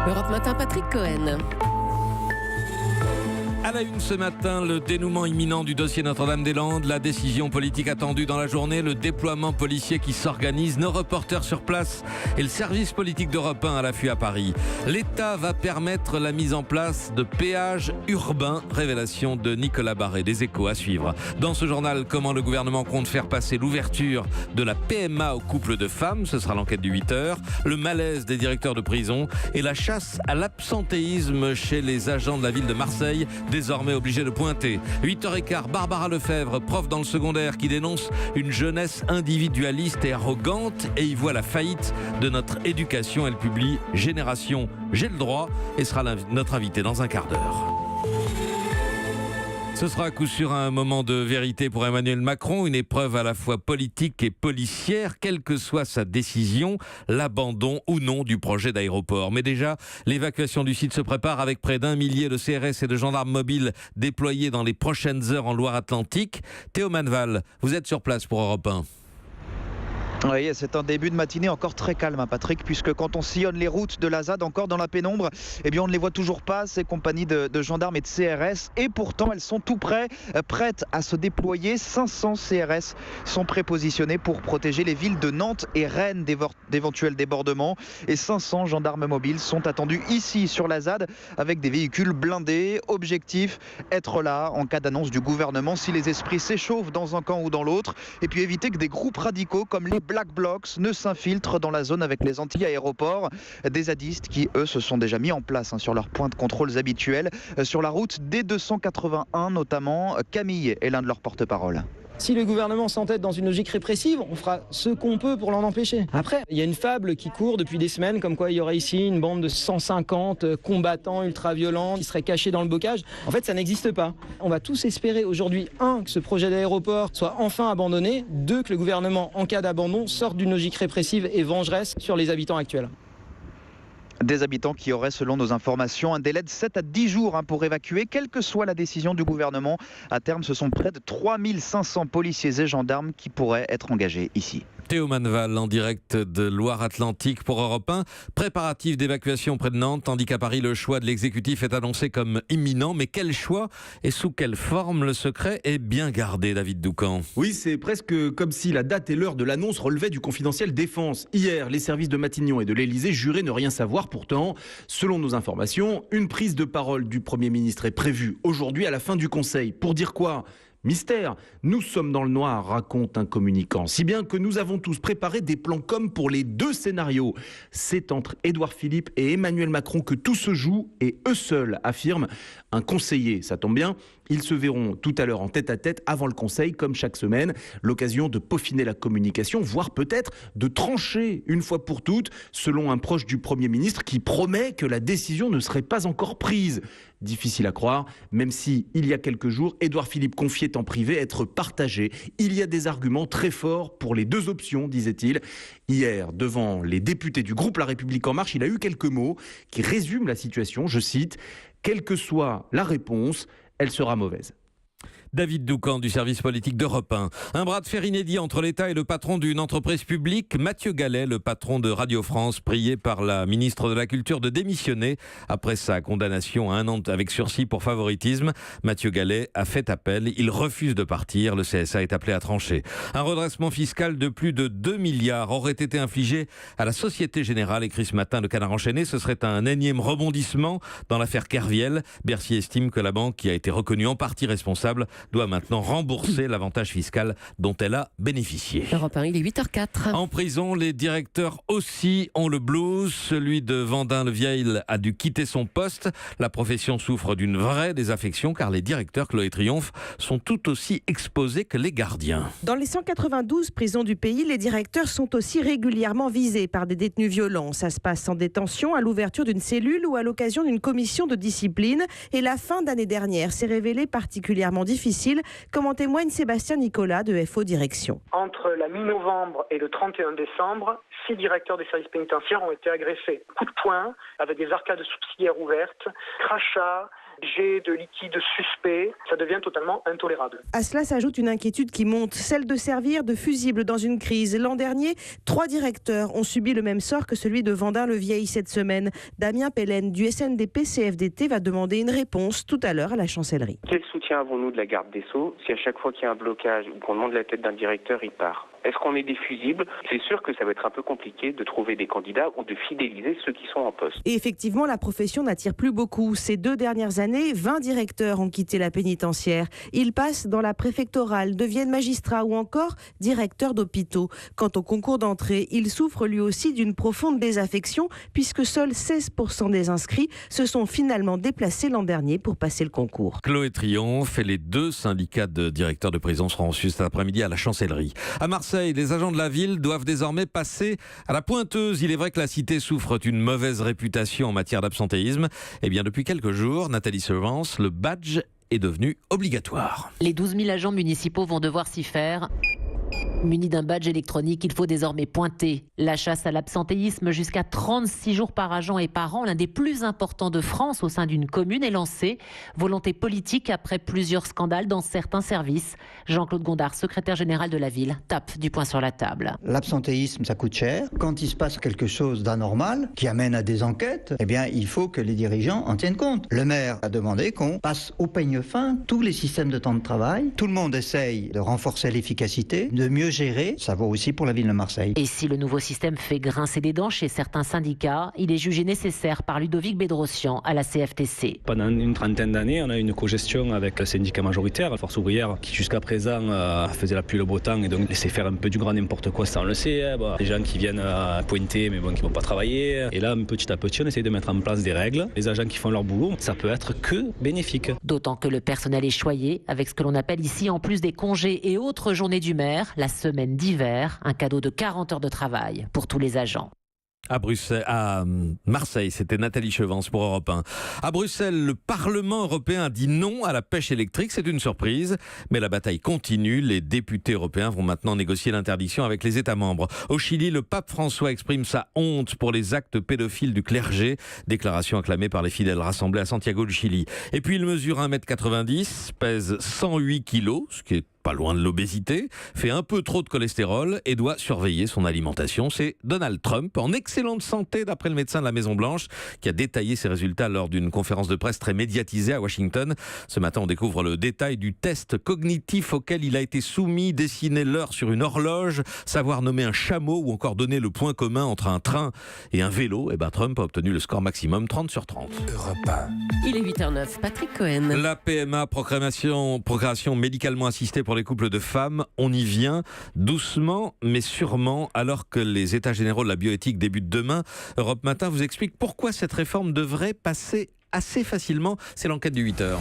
Europe Matin, Patrick Cohen. À la une ce matin, le dénouement imminent du dossier Notre-Dame-des-Landes, la décision politique attendue dans la journée, le déploiement policier qui s'organise, nos reporters sur place et le service politique d'Europe 1 à l'affût à Paris. L'État va permettre la mise en place de péages urbains. Révélation de Nicolas Barré, des Échos à suivre. Dans ce journal, comment le gouvernement compte faire passer l'ouverture de la PMA aux couples de femmes, ce sera l'enquête du 8h, le malaise des directeurs de prison et la chasse à l'absentéisme chez les agents de la ville de Marseille, désormais obligé de pointer. 8h15, Barbara Lefebvre, prof dans le secondaire, qui dénonce une jeunesse individualiste et arrogante et y voit la faillite de notre éducation. Elle publie Génération, j'ai le droit et sera notre invitée dans un quart d'heure. Ce sera à coup sûr un moment de vérité pour Emmanuel Macron, une épreuve à la fois politique et policière, quelle que soit sa décision, l'abandon ou non du projet d'aéroport. Mais déjà, l'évacuation du site se prépare avec près d'1 millier de CRS et de gendarmes mobiles déployés dans les prochaines heures en Loire-Atlantique. Théo Manval, vous êtes sur place pour Europe 1. Oui, c'est un début de matinée encore très calme, Patrick, puisque quand on sillonne les routes de la ZAD encore dans la pénombre, eh bien on ne les voit toujours pas, ces compagnies de gendarmes et de CRS, et pourtant elles sont tout prêtes à se déployer. 500 CRS sont prépositionnés pour protéger les villes de Nantes et Rennes d'éventuels débordements, et 500 gendarmes mobiles sont attendus ici sur la ZAD avec des véhicules blindés. Objectif, être là en cas d'annonce du gouvernement si les esprits s'échauffent dans un camp ou dans l'autre, et puis éviter que des groupes radicaux comme les Black Blocs ne s'infiltrent dans la zone avec les anti-aéroports. Des zadistes qui, eux, se sont déjà mis en place sur leurs points de contrôle habituels. Sur la route D281 notamment, Camille est l'un de leurs porte-parole. Si le gouvernement s'entête dans une logique répressive, on fera ce qu'on peut pour l'en empêcher. Après, il y a une fable qui court depuis des semaines, comme quoi il y aurait ici une bande de 150 combattants ultra-violents qui seraient cachés dans le bocage. En fait, ça n'existe pas. On va tous espérer aujourd'hui, 1, que ce projet d'aéroport soit enfin abandonné, 2, que le gouvernement, en cas d'abandon, sorte d'une logique répressive et vengeresse sur les habitants actuels. Des habitants qui auraient, selon nos informations, un délai de 7 à 10 jours pour évacuer, quelle que soit la décision du gouvernement. À terme, ce sont près de 3500 policiers et gendarmes qui pourraient être engagés ici. Théo Manval en direct de Loire-Atlantique pour Europe 1. Préparatif d'évacuation près de Nantes, tandis qu'à Paris, le choix de l'exécutif est annoncé comme imminent. Mais quel choix et sous quelle forme? Le secret est bien gardé, David Doucan. Oui, c'est presque comme si la date et l'heure de l'annonce relevaient du confidentiel défense. Hier, les services de Matignon et de l'Élysée juraient ne rien savoir. Pourtant, selon nos informations, une prise de parole du Premier ministre est prévue aujourd'hui à la fin du Conseil. Pour dire quoi ? Mystère, nous sommes dans le noir, raconte un communicant. Si bien que nous avons tous préparé des plans com pour les 2 scénarios. C'est entre Édouard Philippe et Emmanuel Macron que tout se joue et eux seuls, affirme un conseiller. Ça tombe bien, ils se verront tout à l'heure en tête-à-tête avant le Conseil, comme chaque semaine. L'occasion de peaufiner la communication, voire peut-être de trancher une fois pour toutes, selon un proche du Premier ministre qui promet que la décision ne serait pas encore prise. Difficile à croire, même si, il y a quelques jours, Édouard Philippe confiait en privé être partagé. Il y a des arguments très forts pour les 2 options, disait-il. Hier, devant les députés du groupe La République En Marche, il a eu quelques mots qui résument la situation. Je cite, « Quelle que soit la réponse, elle sera mauvaise ». David Doucan du service politique d'Europe 1. Un bras de fer inédit entre l'État et le patron d'une entreprise publique, Mathieu Gallet, le patron de Radio France, prié par la ministre de la Culture de démissionner après sa condamnation à 1 an avec sursis pour favoritisme. Mathieu Gallet a fait appel, il refuse de partir, le CSA est appelé à trancher. Un redressement fiscal de plus de 2 milliards aurait été infligé à la Société Générale, écrit ce matin le Canard enchaîné. Ce serait un énième rebondissement dans l'affaire Kerviel. Bercy estime que la banque, qui a été reconnue en partie responsable, doit maintenant rembourser l'avantage fiscal dont elle a bénéficié. Europe 1, il est 8h04. En prison, les directeurs aussi ont le blues. Celui de Vendin-le-Vieil a dû quitter son poste. La profession souffre d'une vraie désaffection car les directeurs, Chloé Triomphe, sont tout aussi exposés que les gardiens. Dans les 192 prisons du pays, les directeurs sont aussi régulièrement visés par des détenus violents. Ça se passe en détention, à l'ouverture d'une cellule ou à l'occasion d'une commission de discipline. Et la fin d'année dernière s'est révélée particulièrement difficile, comme en témoigne Sébastien Nicolas de FO Direction. Entre la mi-novembre et le 31 décembre, 6 directeurs des services pénitentiaires ont été agressés. Coups de poing, avec des arcades sourcilières ouvertes, crachats, jets de liquide suspect, ça devient totalement intolérable. À cela s'ajoute une inquiétude qui monte, celle de servir de fusible dans une crise. L'an dernier, 3 directeurs ont subi le même sort que celui de Vendin-le-Vieil cette semaine. Damien Pellen du SNDP-CFDT va demander une réponse tout à l'heure à la chancellerie. Quel soutien avons-nous de la garde des Sceaux si à chaque fois qu'il y a un blocage ou qu'on demande la tête d'un directeur, il part ? Est-ce qu'on est des fusibles ? C'est sûr que ça va être un peu compliqué de trouver des candidats ou de fidéliser ceux qui sont en poste. Et effectivement, la profession n'attire plus beaucoup. Ces 2 dernières années, 20 directeurs ont quitté la pénitentiaire. Ils passent dans la préfectorale, deviennent magistrats ou encore directeurs d'hôpitaux. Quant au concours d'entrée, il souffre lui aussi d'une profonde désaffection puisque seuls 16% des inscrits se sont finalement déplacés l'an dernier pour passer le concours. Chloé Triomphe et les 2 syndicats de directeurs de prison seront reçus cet après-midi à la chancellerie. À Marseille, les agents de la ville doivent désormais passer à la pointeuse. Il est vrai que la cité souffre d'une mauvaise réputation en matière d'absentéisme. Eh bien, depuis quelques jours, Nathalie Sevance, le badge est devenu obligatoire. Les 12 000 agents municipaux vont devoir s'y faire. Muni d'un badge électronique, il faut désormais pointer. La chasse à l'absentéisme jusqu'à 36 jours par agent et par an, l'un des plus importants de France au sein d'une commune, est lancé. Volonté politique après plusieurs scandales dans certains services. Jean-Claude Gondard, secrétaire général de la ville, tape du poing sur la table. L'absentéisme, ça coûte cher. Quand il se passe quelque chose d'anormal qui amène à des enquêtes, eh bien, il faut que les dirigeants en tiennent compte. Le maire a demandé qu'on passe au peigne fin tous les systèmes de temps de travail. Tout le monde essaye de renforcer l'efficacité, de mieux gérer, ça vaut aussi pour la ville de Marseille. Et si le nouveau système fait grincer des dents chez certains syndicats, il est jugé nécessaire par Ludovic Bédrossian à la CFTC. Pendant une trentaine d'années, on a eu une cogestion avec le syndicat majoritaire, la Force ouvrière, qui jusqu'à présent faisait la pluie le beau temps et donc laissait faire un peu du grand n'importe quoi, ça on le sait. Les gens qui viennent pointer mais bon, qui ne vont pas travailler. Et là, petit à petit, on essaie de mettre en place des règles. Les agents qui font leur boulot, ça peut être que bénéfique. D'autant que le personnel est choyé avec ce que l'on appelle ici, en plus des congés et autres journées du maire, la semaine d'hiver, un cadeau de 40 heures de travail pour tous les agents. À Marseille, c'était Nathalie Chevance pour Europe 1. À Bruxelles, le Parlement européen a dit non à la pêche électrique. C'est une surprise, mais la bataille continue. Les députés européens vont maintenant négocier l'interdiction avec les États membres. Au Chili, le pape François exprime sa honte pour les actes pédophiles du clergé. Déclaration acclamée par les fidèles rassemblés à Santiago du Chili. Et puis, il mesure 1,90 m, pèse 108 kg, ce qui est pas loin de l'obésité, fait un peu trop de cholestérol et doit surveiller son alimentation. C'est Donald Trump, en excellente santé d'après le médecin de la Maison-Blanche, qui a détaillé ses résultats lors d'une conférence de presse très médiatisée à Washington. Ce matin, on découvre le détail du test cognitif auquel il a été soumis, dessiner l'heure sur une horloge, savoir nommer un chameau ou encore donner le point commun entre un train et un vélo. Et Trump a obtenu le score maximum 30 sur 30. Europe 1. Il est 8h09, Patrick Cohen. La PMA, procréation médicalement assistée pour les couples de femmes, on y vient doucement mais sûrement, alors que les états généraux de la bioéthique débutent demain. Europe Matin vous explique pourquoi cette réforme devrait passer assez facilement. C'est l'enquête du 8h.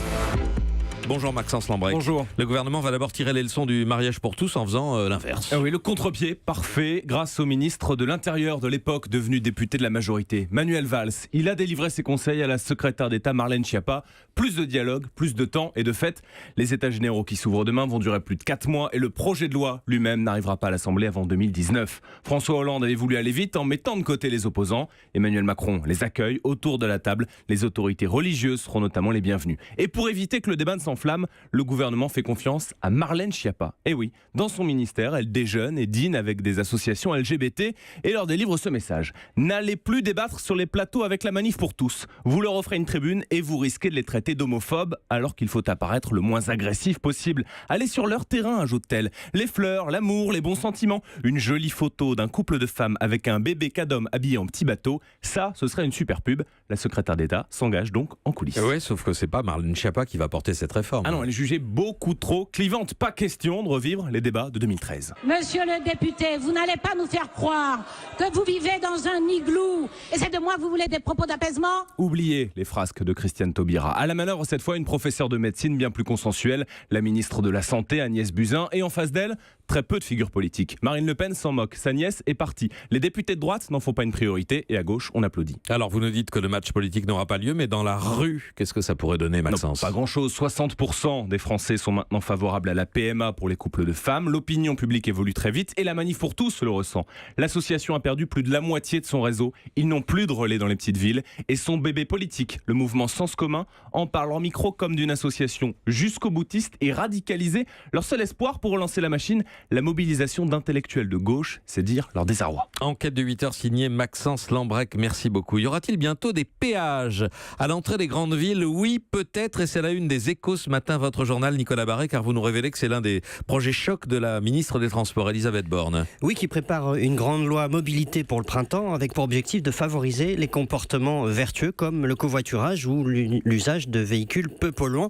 Bonjour Maxence Lambrec. Bonjour. Le gouvernement va d'abord tirer les leçons du mariage pour tous en faisant l'inverse. Ah oui, le contre-pied parfait grâce au ministre de l'Intérieur de l'époque, devenu député de la majorité, Manuel Valls. Il a délivré ses conseils à la secrétaire d'État Marlène Schiappa. Plus de dialogue, plus de temps et de fait, les états généraux qui s'ouvrent demain vont durer plus de 4 mois et le projet de loi lui-même n'arrivera pas à l'Assemblée avant 2019. François Hollande avait voulu aller vite en mettant de côté les opposants. Emmanuel Macron les accueille autour de la table. Les autorités religieuses seront notamment les bienvenues. Et pour éviter que le débat ne s'enflamme, le gouvernement fait confiance à Marlène Schiappa. Et oui, dans son ministère, elle déjeune et dîne avec des associations LGBT et leur délivre ce message. N'allez plus débattre sur les plateaux avec la manif pour tous. Vous leur offrez une tribune et vous risquez de les traiter d'homophobes alors qu'il faut apparaître le moins agressif possible. Allez sur leur terrain, ajoute-t-elle. Les fleurs, l'amour, les bons sentiments. Une jolie photo d'un couple de femmes avec un bébé cadom habillé en petit bateau. Ça, ce serait une super pub. La secrétaire d'État s'engage donc en coulisses. Oui, sauf que c'est pas Marlène Schiappa qui va porter cette réforme. Ah non, elle est jugée beaucoup trop clivante. Pas question de revivre les débats de 2013. Monsieur le député, vous n'allez pas nous faire croire que vous vivez dans un igloo. Et c'est de moi que vous voulez des propos d'apaisement ? Oubliez les frasques de Christiane Taubira. À la manœuvre, cette fois, une professeure de médecine bien plus consensuelle, la ministre de la Santé, Agnès Buzyn, et en face d'elle, très peu de figures politiques. Marine Le Pen s'en moque, sa nièce est partie. Les députés de droite n'en font pas une priorité, et à gauche, on applaudit. Alors, vous nous dites que le match politique n'aura pas lieu, mais dans la rue, qu'est-ce que ça pourrait donner, Maxence ? Non, pas grand-chose. 60 60% des Français sont maintenant favorables à la PMA pour les couples de femmes. L'opinion publique évolue très vite et la Manif pour tous le ressent. L'association a perdu plus de la moitié de son réseau. Ils n'ont plus de relais dans les petites villes. Et son bébé politique, le mouvement Sens commun, en parle en micro comme d'une association jusqu'au boutiste et radicalisée. Leur seul espoir pour relancer la machine, la mobilisation d'intellectuels de gauche, c'est dire leur désarroi. Enquête de 8h signée Maxence Lambrec, merci beaucoup. Y aura-t-il bientôt des péages à l'entrée des grandes villes? Oui, peut-être, et c'est la une des Échos ce matin, votre journal Nicolas Barré, car vous nous révélez que c'est l'un des projets chocs de la ministre des Transports, Elisabeth Borne. Oui, qui prépare une grande loi mobilité pour le printemps, avec pour objectif de favoriser les comportements vertueux comme le covoiturage ou l'usage de véhicules peu polluants.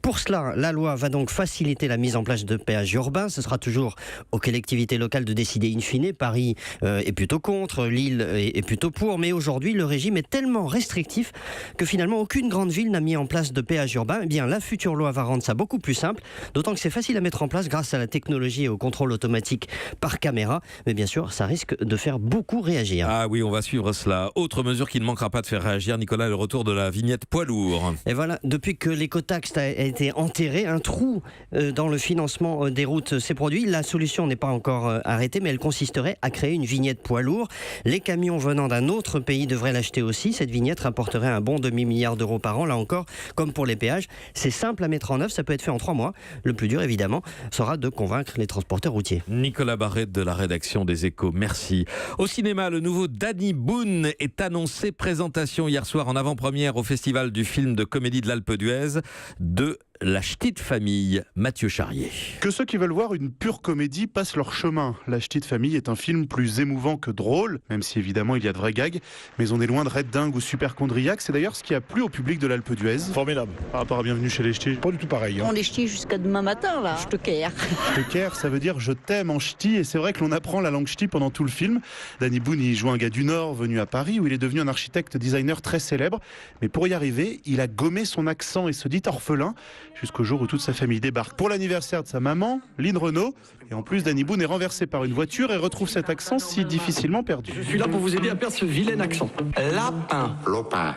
Pour cela, la loi va donc faciliter la mise en place de péages urbains. Ce sera toujours aux collectivités locales de décider in fine. Paris est plutôt contre, Lille est plutôt pour. Mais aujourd'hui, le régime est tellement restrictif que finalement, aucune grande ville n'a mis en place de péages urbains. Eh bien, la future loi va rendre ça beaucoup plus simple. D'autant que c'est facile à mettre en place grâce à la technologie et au contrôle automatique par caméra. Mais bien sûr, ça risque de faire beaucoup réagir. Ah oui, on va suivre cela. Autre mesure qui ne manquera pas de faire réagir, Nicolas, le retour de la vignette poids lourd. Et voilà, depuis que l'écotaxe a été enterré, un trou dans le financement des routes s'est produit. La solution n'est pas encore arrêtée, mais elle consisterait à créer une vignette poids lourd. Les camions venant d'un autre pays devraient l'acheter aussi. Cette vignette rapporterait un bon demi-milliard d'euros par an. Là encore, comme pour les péages, c'est simple à mettre en œuvre. Ça peut être fait en 3 mois. Le plus dur, évidemment, sera de convaincre les transporteurs routiers. Nicolas Barré de la rédaction des Échos, merci. Au cinéma, le nouveau Danny Boone est annoncé. Présentation hier soir en avant-première au Festival du film de comédie de l'Alpe d'Huez de La Ch'tite Famille, Mathieu Charrier. Que ceux qui veulent voir une pure comédie passent leur chemin. La Ch'tite Famille est un film plus émouvant que drôle, même si évidemment il y a de vrais gags, mais on est loin de Red Dingue ou Superchondriac. C'est d'ailleurs ce qui a plu au public de l'Alpe d'Huez. Formidable. Par rapport à Bienvenue chez les Ch'tis. Pas du tout pareil. On est ch'tis jusqu'à demain matin, là. Je te care. Je te care, ça veut dire je t'aime en ch'ti, et c'est vrai que l'on apprend la langue ch'ti pendant tout le film. Danny Boone y joue un gars du Nord venu à Paris, où il est devenu un architecte designer très célèbre, mais pour y arriver, il a gommé son accent et se dit orphelin, jusqu'au jour où toute sa famille débarque pour l'anniversaire de sa maman, Lynn Renaud. Et en plus, Danny Boone est renversé par une voiture et retrouve cet accent si difficilement perdu. Je suis là pour vous aider à perdre ce vilain accent. Lapin. Lopin.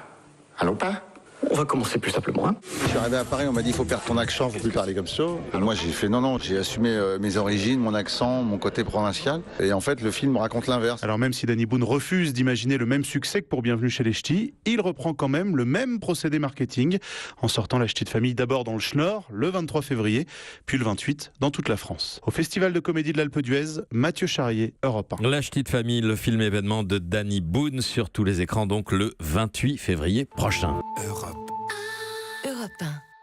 Un lopin? On va commencer plus simplement. Hein. Je suis arrivé à Paris, on m'a dit il faut perdre ton accent, il faut plus parler comme ça. Et moi j'ai fait non, j'ai assumé mes origines, mon accent, mon côté provincial. Et en fait le film raconte l'inverse. Alors même si Danny Boone refuse d'imaginer le même succès que pour Bienvenue chez les Ch'tis, il reprend quand même le même procédé marketing en sortant La Ch'tite Famille d'abord dans le Schnorr le 23 février, puis le 28 dans toute la France. Au Festival de comédie de l'Alpe d'Huez, Mathieu Charrier, Europe 1. La Ch'tite Famille, le film événement de Danny Boone sur tous les écrans donc le 28 février prochain. Europe 1.